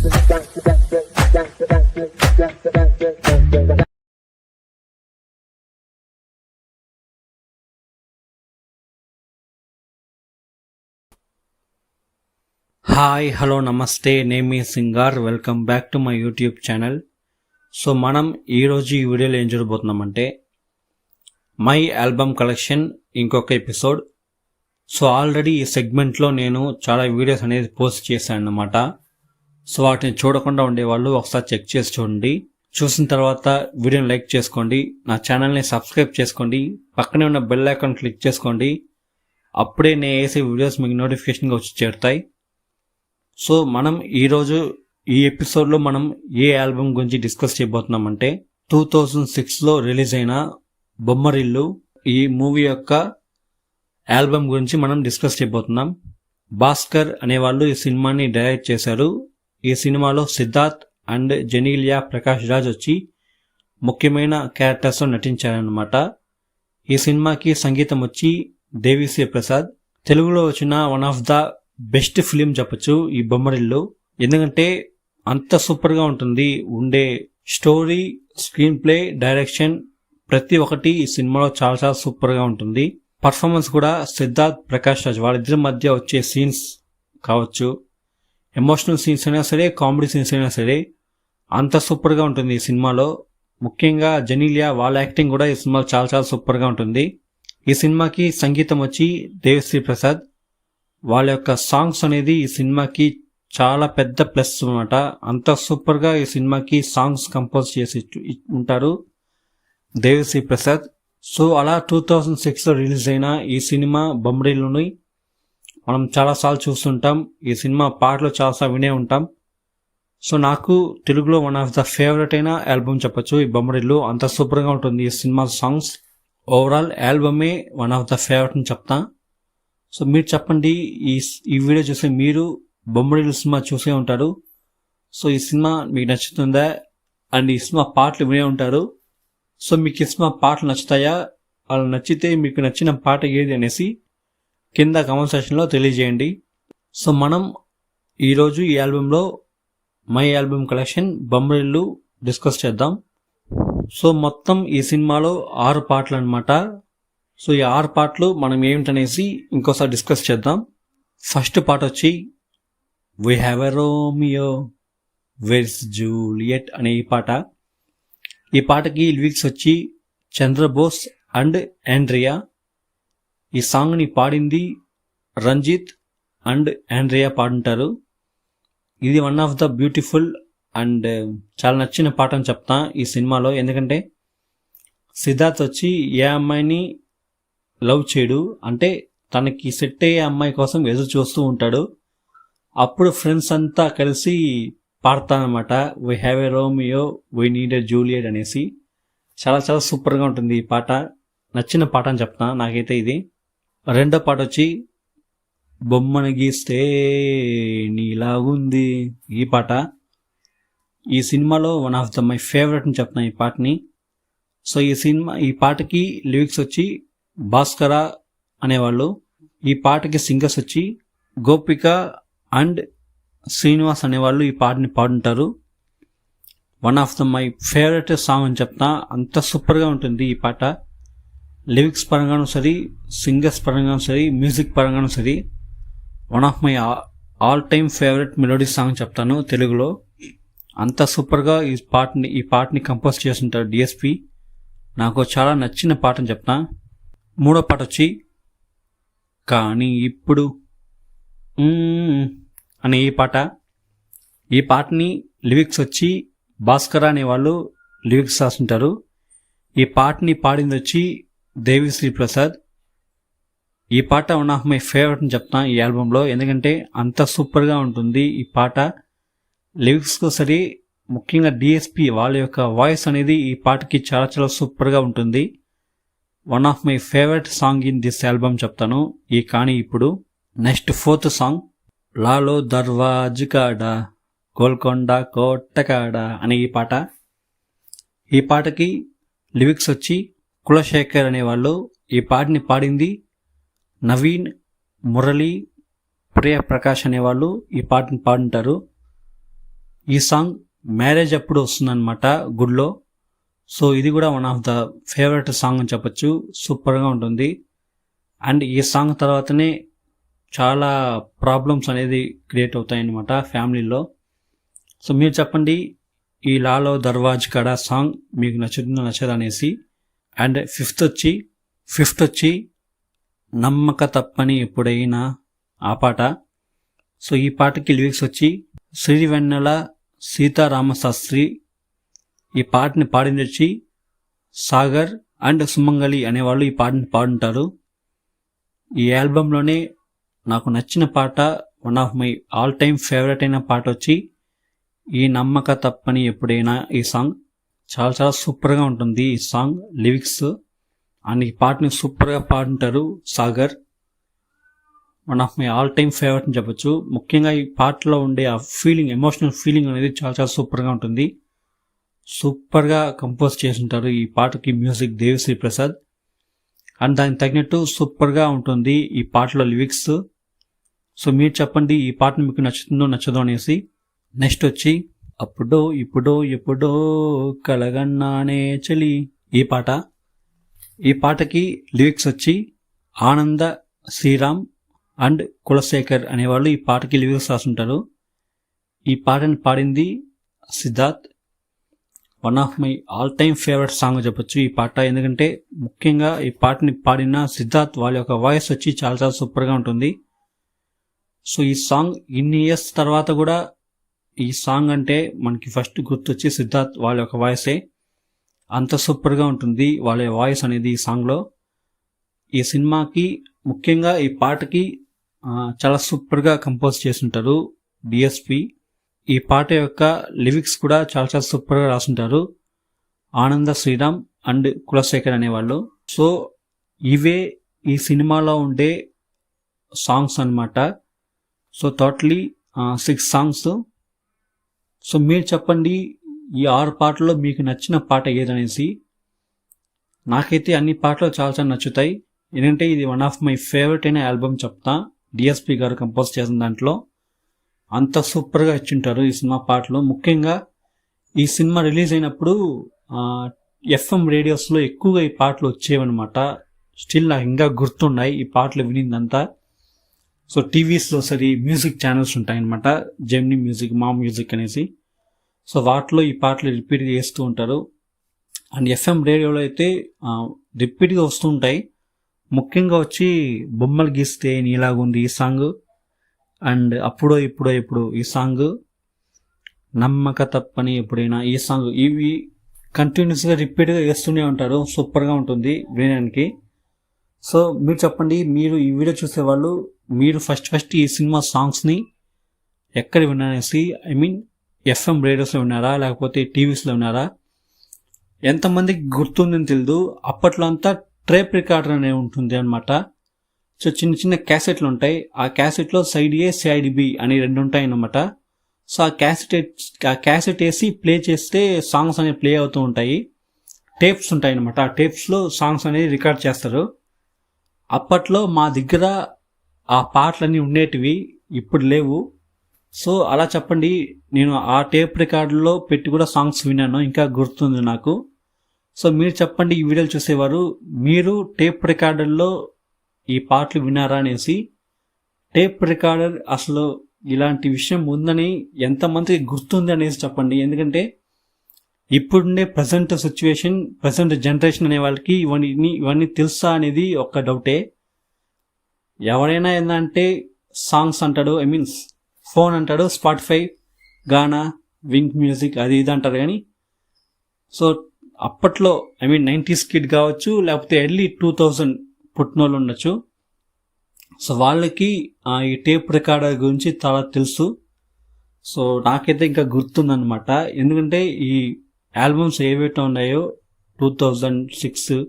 Hi hello నమస్తే, name is Singar. Welcome back to my YouTube channel. So మనం ఈరోజు ఈ వీడియోలో ఏం చూడబోతున్నామంటే మై ఆల్బమ్ కలెక్షన్ ఇంకొక ఎపిసోడ్. సో ఆల్రెడీ ఈ సెగ్మెంట్లో నేను చాలా వీడియోస్ అనేది పోస్ట్ చేశాను అన్నమాట. సో వాటిని చూడకుండా ఉండేవాళ్ళు ఒకసారి చెక్ చేసి చూడండి. చూసిన తర్వాత వీడియోని లైక్ చేసుకోండి, నా ఛానల్ని సబ్స్క్రైబ్ చేసుకోండి, పక్కనే ఉన్న బెల్ ఐకాన్ క్లిక్ చేసుకోండి. అప్పుడే నేను వేసే వీడియోస్ మీకు నోటిఫికేషన్గా వచ్చి చేరుతాయి. సో మనం ఈరోజు ఈ ఎపిసోడ్లో మనం ఏ ఆల్బమ్ గురించి డిస్కస్ చేయబోతున్నామంటే 2006లో రిలీజ్ అయిన బొమ్మరిల్లు ఈ మూవీ యొక్క ఆల్బమ్ గురించి మనం డిస్కస్ చేయబోతున్నాం. భాస్కర్ అనేవాళ్ళు ఈ సినిమాని డైరెక్ట్ చేశారు. ఈ సినిమాలో సిద్ధార్థ్ అండ్ జెనీలియా ప్రకాష్ రాజ్ వచ్చి ముఖ్యమైన క్యారెక్టర్స్లో నటించారనమాట. ఈ సినిమాకి సంగీతం వచ్చి దేవిశ్రీ ప్రసాద్. తెలుగులో వచ్చిన one of the best film చెప్పచ్చు ఈ బొమ్మరిల్లు. ఎందుకంటే అంత సూపర్గా ఉంటుంది. ఉండే స్టోరీ, స్క్రీన్ ప్లే, డైరెక్షన్ ప్రతి ఒక్కటి ఈ సినిమాలో చాలా చాలా సూపర్గా ఉంటుంది. పర్ఫార్మెన్స్ కూడా సిద్ధార్థ్ ప్రకాష్ రాజ్ వాళ్ళిద్దరి మధ్య వచ్చే సీన్స్ కావచ్చు, ఎమోషనల్ సీన్స్ అయినా సరే, కామెడీ సీన్స్ అయినా సరే అంత సూపర్గా ఉంటుంది ఈ సినిమాలో. ముఖ్యంగా జెనీలియా వాళ్ళ యాక్టింగ్ కూడా ఈ సినిమాలో చాలా చాలా సూపర్గా ఉంటుంది. ఈ సినిమాకి సంగీతం వచ్చి దేవిశ్రీ ప్రసాద్. వాళ్ళ యొక్క సాంగ్స్ అనేది ఈ సినిమాకి చాలా పెద్ద ప్లస్ అనమాట. అంత సూపర్గా ఈ సినిమాకి సాంగ్స్ కంపోజ్ చేసి ఉంటారు దేవిశ్రీ ప్రసాద్. సో అలా 2006లో రిలీజ్ అయిన ఈ సినిమా బొమ్మరిల్లుని మనం చాలాసార్లు చూస్తుంటాం. ఈ సినిమా పాటలు చాలాసార్లు వినే ఉంటాం. సో నాకు తెలుగులో వన్ ఆఫ్ ద ఫేవరెట్ అయిన ఆల్బమ్ చెప్పచ్చు ఈ బొమ్మరిల్లు. అంత సూపర్గా ఉంటుంది ఈ సినిమా సాంగ్స్. ఓవరాల్ ఆల్బమే వన్ ఆఫ్ ద ఫేవరెట్ అని చెప్తా. సో మీరు చెప్పండి, ఈ వీడియో చూసి మీరు బొమ్మరిల్లు సినిమా చూసే ఉంటారు. సో ఈ సినిమా మీకు నచ్చుతుందా? అండ్ ఈ సినిమా పాటలు వినే ఉంటారు. సో మీకు ఈ సినిమా పాటలు నచ్చుతాయా? అలా నచ్చితే మీకు నచ్చిన పాట ఏది అనేసి కింద కామెంట్ సెక్షన్లో తెలియజేయండి. సో మనం ఈరోజు ఈ ఆల్బంలో my album collection Bommarillu discuss చేద్దాం. సో మొత్తం ఈ సినిమాలో 6 పాటలు అనమాట. సో ఈ 6 పాటలు మనం ఏమిటనేసి ఇంకోసారి డిస్కస్ చేద్దాం. ఫస్ట్ పాట వచ్చి we have a Romeo where's Juliet అనే ఈ పాట. ఈ పాటకి లిరిక్స్ వచ్చి చంద్రబోస్ అండ్ ఆండ్రియా. ఈ సాంగ్ని పాడింది రంజిత్ అండ్ ఆండ్రియా పాడుంటారు. ఇది one of the beautiful and చాలా నచ్చిన పాట అని చెప్తా ఈ సినిమాలో. ఎందుకంటే సిద్ధార్థ్ వచ్చి ఏ అమ్మాయిని లవ్ చేయడు, అంటే తనకి సెట్ అయ్యే అమ్మాయి కోసం ఎదురు చూస్తూ ఉంటాడు. అప్పుడు ఫ్రెండ్స్ అంతా కలిసి పాడతానమాట we have a Romeo we need a Juliet అనేసి. చాలా చాలా సూపర్గా ఉంటుంది ఈ పాట. నచ్చిన పాట అని చెప్తా నాకైతే ఇది. రెండో పాట వచ్చి బొమ్మను గీస్తే నీలాగుంది ఈ పాట. ఈ సినిమాలో one of the my favourite అని చెప్తాను ఈ పాటని. సో ఈ పాటకి లిరిక్స్ వచ్చి భాస్కర అనేవాళ్ళు. ఈ పాటకి సింగర్స్ వచ్చి గోపిక అండ్ శ్రీనివాస్ అనేవాళ్ళు ఈ పాటని పాడుంటారు. One of the my favourite song అని చెప్తా. అంత సూపర్గా ఉంటుంది ఈ పాట. లిరిక్స్ పరంగాను సరే, సింగర్స్ పరంగాను సరే, మ్యూజిక్ పరంగాను సరే one of my all time favourite melody song చెప్తాను తెలుగులో. అంత సూపర్గా ఈ పాటని కంపోజ్ చేస్తుంటారు డిఎస్పి. నాకు చాలా నచ్చిన పాట అని చెప్తా. మూడో పాట వచ్చి కానీ ఇప్పుడు అనే ఈ పాట. ఈ పాటని లిరిక్స్ వచ్చి భాస్కర అనేవాళ్ళు లిరిక్స్ రాస్తుంటారు. ఈ పాటని పాడింది వచ్చి దేవిశ్రీ ప్రసాద్. ఈ పాట వన్ ఆఫ్ మై ఫేవరెట్ అని చెప్తాను ఈ ఆల్బంలో. ఎందుకంటే అంత సూపర్గా ఉంటుంది ఈ పాట. లిరిక్స్కు సరే, ముఖ్యంగా డిఎస్పి వాళ్ళ యొక్క వాయిస్ అనేది ఈ పాటకి చాలా చాలా సూపర్గా ఉంటుంది. One of my favourite song in this album చెప్తాను ఈ కానీ ఇప్పుడు. నెక్స్ట్ 4th సాంగ్ లాలో దర్వాజ్ కాడ గోల్కొండ కోటకాడ అనే ఈ పాట. ఈ పాటకి లిరిక్స్ వచ్చి కులశేఖర్ అనేవాళ్ళు. ఈ పాటని పాడింది నవీన్, మురళి, ప్రియ ప్రకాష్ అనేవాళ్ళు ఈ పాటని పాడుంటారు. ఈ సాంగ్ మ్యారేజ్ అప్పుడు వస్తుందన్నమాట గుడిలో. సో ఇది కూడా one of the favourite song అని చెప్పొచ్చు. సూపర్గా ఉంటుంది. అండ్ ఈ సాంగ్ తర్వాతనే చాలా ప్రాబ్లమ్స్ అనేది క్రియేట్ అవుతాయన్నమాట ఫ్యామిలీలో. సో మీరు చెప్పండి, ఈ లాలో దర్వాజ్ కడ సాంగ్ మీకు నచ్చుతుందో నచ్చదు అనేసి. అండ్ ఫిఫ్త్ వచ్చి నమ్మక తప్పని ఎప్పుడైనా ఆ పాట. సో ఈ పాటకి లిరిక్స్ వచ్చి శ్రీవెన్నెల సీతారామశాస్త్రి. ఈ పాటని పాడింది వచ్చి సాగర్ అండ్ సుమంగళి అనేవాళ్ళు ఈ పాటని పాడుంటారు. ఈ ఆల్బంలోనే నాకు నచ్చిన పాట, one of my all time favourite అయిన పాట వచ్చి ఈ నమ్మక తప్పని ఎప్పుడైనా. ఈ సాంగ్ చాలా చాలా సూపర్గా ఉంటుంది. ఈ సాంగ్ లిరిక్స్ అండ్ ఈ పాటని సూపర్గా పాడుంటారు Sagar. One of my all time favourite అని చెప్పొచ్చు. ముఖ్యంగా ఈ పాటలో ఉండే ఆ ఫీలింగ్, ఎమోషనల్ ఫీలింగ్ అనేది చాలా చాలా సూపర్గా ఉంటుంది. సూపర్గా కంపోజ్ చేస్తుంటారు ఈ పాటకి మ్యూజిక్ దేవిశ్రీ ప్రసాద్. అండ్ దానికి తగినట్టు సూపర్గా ఉంటుంది ఈ పాటలో లిరిక్స్. సో మీరు చెప్పండి, ఈ పాటను మీకు నచ్చుతుందో నచ్చదో అనేసి. నెక్స్ట్ వచ్చి అప్పుడో ఇప్పుడో ఎప్పుడో కలగన్నానే చలి. ఈ పాటకి లిరిక్స్ వచ్చి ఆనంద శ్రీరామ్ అండ్ కులశేఖర్ అనేవాళ్ళు ఈ పాటకి లిరిక్స్ రాసుంటారు. ఈ పాటని పాడింది Siddharth. One of my all time favourite song చెప్పొచ్చు ఈ పాట. ఎందుకంటే ముఖ్యంగా ఈ పాటని పాడిన సిద్ధార్థ్ వాళ్ళ యొక్క వాయిస్ వచ్చి చాలా చాలా సూపర్గా ఉంటుంది. సో ఈ సాంగ్ ఇన్ని ఇయర్స్ తర్వాత కూడా ఈ సాంగ్ అంటే మనకి ఫస్ట్ గుర్తొచ్చి సిద్ధార్థ్ వాళ్ళ యొక్క వాయిసే. అంత సూపర్గా ఉంటుంది వాళ్ళ వాయిస్ అనేది ఈ సాంగ్లో. ఈ సినిమాకి ముఖ్యంగా ఈ పాటకి చాలా సూపర్గా కంపోజ్ చేస్తుంటారు డిఎస్పి. ఈ పాట యొక్క లిరిక్స్ కూడా చాలా చాలా సూపర్గా రాసుంటారు ఆనంద శ్రీరామ్ అండ్ కులశేఖర్ అనేవాళ్ళు. సో ఇవే ఈ సినిమాలో ఉండే సాంగ్స్ అన్నమాట. So totally 6 songs. సో మీరు చెప్పండి, ఈ 6 పాటల్లో మీకు నచ్చిన పాట ఏదనేసి. నాకైతే అన్ని పాటలు చాలా చాలా నచ్చుతాయి. ఎందుకంటే ఇది వన్ ఆఫ్ మై ఫేవరెట్ అయిన ఆల్బమ్ చెప్తా. డిఎస్పి గారు కంపోజ్ చేసిన దాంట్లో అంత సూపర్గా ఇచ్చింటారు ఈ సినిమా పాటలు. ముఖ్యంగా ఈ సినిమా రిలీజ్ అయినప్పుడు ఎఫ్ఎం రేడియోస్లో ఎక్కువగా ఈ పాటలు వచ్చేవన్నమాట. స్టిల్ నాకు ఇంకా గుర్తున్నాయి ఈ పాటలు వినిందంతా. సో టీవీస్లో సరే మ్యూజిక్ ఛానల్స్ ఉంటాయన్నమాట, జెమినీ మ్యూజిక్, మా మ్యూజిక్ అనేసి. సో వాటిలో ఈ పాటలు రిపీట్గా వేస్తూ ఉంటారు. అండ్ ఎఫ్ఎం రేడియోలో అయితే రిపీట్గా వస్తూ ఉంటాయి. ముఖ్యంగా వచ్చి బొమ్మలు గీస్తే నీలాగుంది ఈ సాంగ్, అండ్ అప్పుడో ఇప్పుడో ఎప్పుడు ఈ సాంగ్, నమ్మక తప్పని ఎప్పుడైనా ఈ సాంగ్, ఇవి కంటిన్యూస్గా రిపీట్గా వేస్తూనే ఉంటారు. సూపర్గా ఉంటుంది వినడానికి. సో మీరు చెప్పండి, మీరు ఈ వీడియో చూసేవాళ్ళు మీరు ఫస్ట్ ఈ సినిమా సాంగ్స్ని ఎక్కడ విన్నారనేసి. ఐ మీన్ ఎఫ్ఎం రేడియోస్లో విన్నారా లేకపోతే టీవీస్లో విన్నారా? ఎంతమందికి గుర్తుందని తెలియదు. అప్పట్లో అంతా టేప్ రికార్డర్ అనే ఉంటుంది అనమాట. సో చిన్న చిన్న క్యాసెట్లు ఉంటాయి. ఆ క్యాసెట్లో సైడ్ ఏ సైడ్ బి అని 2 ఉంటాయి అన్నమాట. సో ఆ క్యాసెట్ వేసి ప్లే చేస్తే సాంగ్స్ అనేవి ప్లే అవుతూ ఉంటాయి. టేప్స్ ఉంటాయి అన్నమాట. ఆ టేప్స్లో సాంగ్స్ అనేది రికార్డ్ చేస్తారు. అప్పట్లో మా దగ్గర ఆ పాటలన్నీ ఉండేటివి, ఇప్పుడు లేవు. సో అలా చెప్పండి, నేను ఆ టేప్ రికార్డులో పెట్టి కూడా సాంగ్స్ విన్నాను, ఇంకా గుర్తుంది నాకు. సో మీరు చెప్పండి, ఈ వీడియోలు చూసేవారు మీరు టేప్ రికార్డర్లో ఈ పాటలు విన్నారా అనేసి. టేప్ రికార్డర్ అసలు ఇలాంటి విషయం ఉందని ఎంతమందికి గుర్తుంది అనేసి చెప్పండి. ఎందుకంటే ఇప్పుడుండే ప్రజెంట్ సిచ్యువేషన్, ప్రజెంట్ జనరేషన్ అనే వాళ్ళకి ఇవన్నీ తెలుసా అనేది ఒక డౌటే. ఎవరైనా ఏంటంటే సాంగ్స్ అంటాడు, ఐ మీన్స్ ఫోన్ అంటాడు, స్పాటిఫై, గానా, వింక్ మ్యూజిక్ అది ఇది అంటారు. కానీ సో అప్పట్లో ఐ మీన్ 90s కిడ్ కావచ్చు, లేకపోతే ఎర్లీ 2000 పుట్టినోళ్ళు ఉండొచ్చు. సో వాళ్ళకి ఈ టేప్ రికార్డర్ గురించి చాలా తెలుసు. సో నాకైతే ఇంకా గుర్తుందనమాట. ఎందుకంటే ఈ ఆల్బమ్స్ ఏవైతే ఉన్నాయో 2006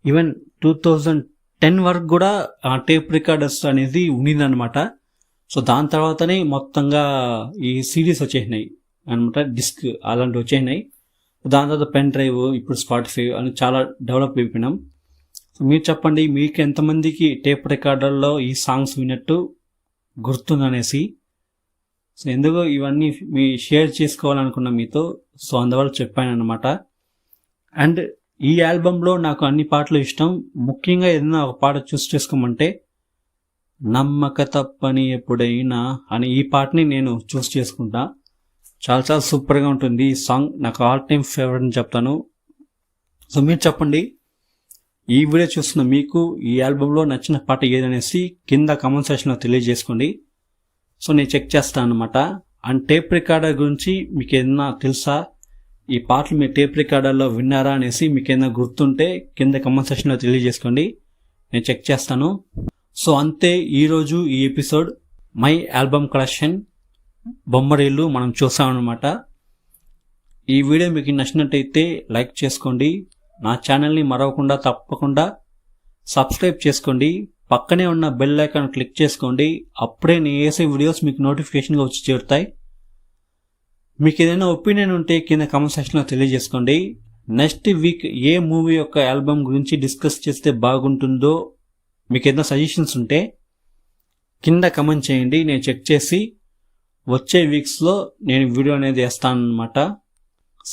ఈవెన్ 2010 వరకు కూడా ఆ టేప్ రికార్డర్స్ అనేది ఉండిందనమాట. సో దాని తర్వాతనే మొత్తంగా ఈ సిడీస్ వచ్చేసినాయి అనమాట, డిస్క్ అలాంటివి వచ్చేసినాయి. దాని తర్వాత పెన్ డ్రైవ్, ఇప్పుడు స్పాటిఫై అని చాలా డెవలప్ అయిపోయినాం. మీరు చెప్పండి, మీకు ఎంతమందికి టేప్ రికార్డర్లో ఈ సాంగ్స్ విన్నట్టు గుర్తుందనేసి. సో ఎందుకు ఇవన్నీ మీ షేర్ చేసుకోవాలనుకున్నా మీతో, సో అందువల్ల చెప్పాను అనమాట. అండ్ ఈ ఆల్బంలో నాకు అన్ని పాటలు ఇష్టం. ముఖ్యంగా ఏదైనా ఒక పాట చూస్ చేసుకోమంటే నమ్మక తప్పని ఎప్పుడైనా అని ఈ పాటని నేను చూస్ చేసుకుంటా. చాలా చాలా సూపర్గా ఉంటుంది ఈ సాంగ్. నాకు ఆల్ టైమ్ ఫేవరెట్ అని చెప్తాను. సో మీరు చెప్పండి, ఈ వీడియో చూస్తున్న మీకు ఈ ఆల్బంలో నచ్చిన పాట ఏదనేసి కింద కామెంట్ సెక్షన్లో తెలియజేసుకోండి. సో నేను చెక్ చేస్తాను అనమాట. అండ్ టేప్ రికార్డర్ గురించి మీకు ఏదైనా తెలుసా, ఈ పాటలు మీ టేప్ రికార్డర్లో విన్నారా అనేసి మీకు ఏదైనా గుర్తుంటే కింద కామెంట్ సెక్షన్లో తెలియజేసుకోండి, నేను చెక్ చేస్తాను. సో అంతే ఈరోజు ఈ ఎపిసోడ్ మై ఆల్బమ్ కలెక్షన్ బొమ్మరీలు మనం చూసామన్నమాట. ఈ వీడియో మీకు నచ్చినట్టయితే లైక్ చేసుకోండి, నా ఛానల్ని మరవకుండా తప్పకుండా సబ్స్క్రైబ్ చేసుకోండి, పక్కనే ఉన్న బెల్ ఐకాన్ క్లిక్ చేసుకోండి. అప్పుడే నేను వేసే వీడియోస్ మీకు నోటిఫికేషన్గా వచ్చి చేరుతాయి. మీకు ఏదైనా ఒపీనియన్ ఉంటే కింద కామెంట్ సెక్షన్లో తెలియజేసుకోండి. నెక్స్ట్ వీక్ ఏ మూవీ యొక్క ఆల్బమ్ గురించి డిస్కస్ చేస్తే బాగుంటుందో మీకు ఏదైనా సజెషన్స్ ఉంటే కింద కమెంట్ చేయండి, నేను చెక్ చేసి వచ్చే వీక్స్లో నేను వీడియో అనేది వేస్తాను అనమాట.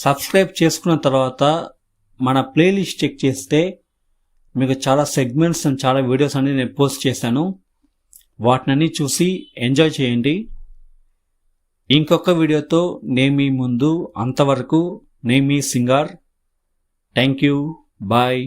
సబ్స్క్రైబ్ చేసుకున్న తర్వాత మన ప్లేలిస్ట్ చెక్ చేస్తే మీకు చాలా సెగ్మెంట్స్ అండ్ చాలా వీడియోస్ అనేది నేను పోస్ట్ చేశాను. వాటిని చూసి ఎంజాయ్ చేయండి. ఇంకొక వీడియోతో నేను మీ ముందు, అంతవరకు నేను మీ సింగార్. Thank you, bye.